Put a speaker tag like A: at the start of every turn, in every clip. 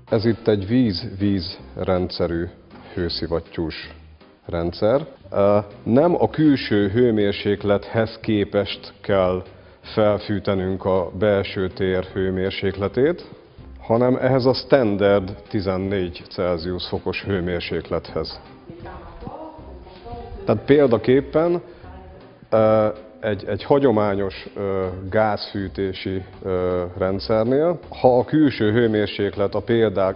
A: Ez itt egy víz-víz rendszerű hőszivattyús rendszer. Nem a külső hőmérséklethez képest kell felfűtenünk a belső tér hőmérsékletét, hanem ehhez a standard 14 Celsius fokos hőmérséklethez. Tehát példaképpen egy hagyományos gázfűtési rendszernél, ha a külső hőmérséklet a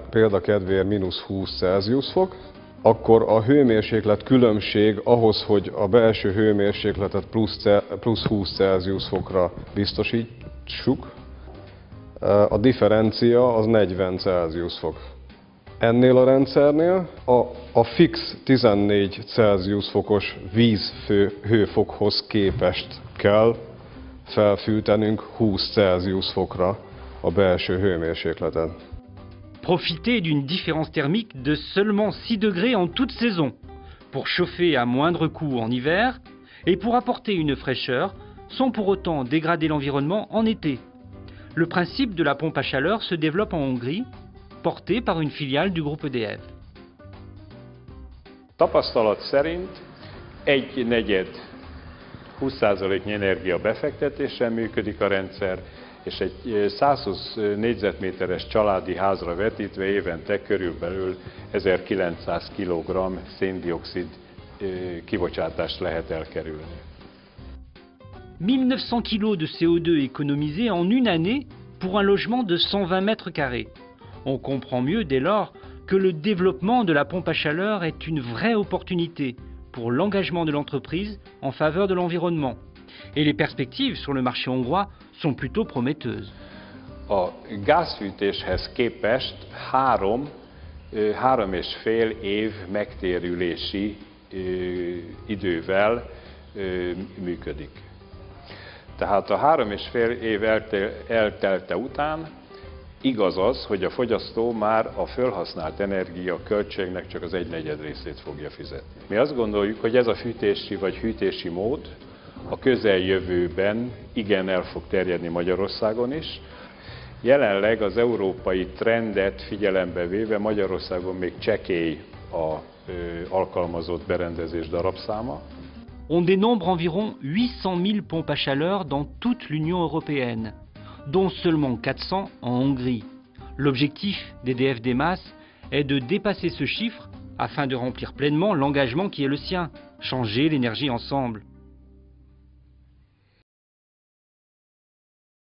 A: példa kedvéért -20 Celsius fok, akkor a hőmérséklet különbség ahhoz, hogy a belső hőmérsékletet plusz 20 Celsius fokra biztosítsuk, a differencia az 40 Celsius fok. Ennél a rendszernél a fix 14 Celsius fokos vízhőfokhoz képest kell felfűtenünk 20 Celsius fokra a belső hőmérsékletet.
B: Profitez d'une différence thermique de seulement 6 degrés en toute saison, pour chauffer à moindre coût en hiver et pour apporter une fraîcheur sans pour autant dégrader l'environnement en été. Le principe de la pompe à chaleur se développe en Hongrie, porté par une filiale du groupe EDF.
C: Tapasztalat szerint 1/4, 20%-nyi energia befektetéssel működik a rendszer, és egy 120 négyzetméteres családi házra vetítve évente körülbelül 1900 kg széndioxid kibocsátást lehet elkerülni.
B: 1900 kg de CO2 économisés en une année pour un logement de 120 mètres carrés. On comprend mieux dès lors que le développement de la pompe à chaleur est une vraie opportunité pour l'engagement de l'entreprise en faveur de l'environnement. Et les perspectives sur le marché hongrois sont plutôt prometteuses.
C: A gázfűtéshez képest 3,5 év megtérülési idővel működik. Tehát a 3,5 év eltelte után igaz az, hogy a fogyasztó már a felhasznált energia költségnek csak az 1/4 részét fogja fizetni. Mi azt gondoljuk, hogy ez a fűtési vagy hűtési mód a közeljövőben igen el fog terjedni Magyarországon is. Jelenleg az európai trendet figyelembe véve Magyarországon még csekély az alkalmazott berendezés darabszáma.
B: On dénombre environ 800 000 pompes à chaleur dans toute l'Union européenne, dont seulement 400 en Hongrie. L'objectif d'EDF DEMAS est de dépasser ce chiffre afin de remplir pleinement l'engagement qui est le sien, changer l'énergie ensemble.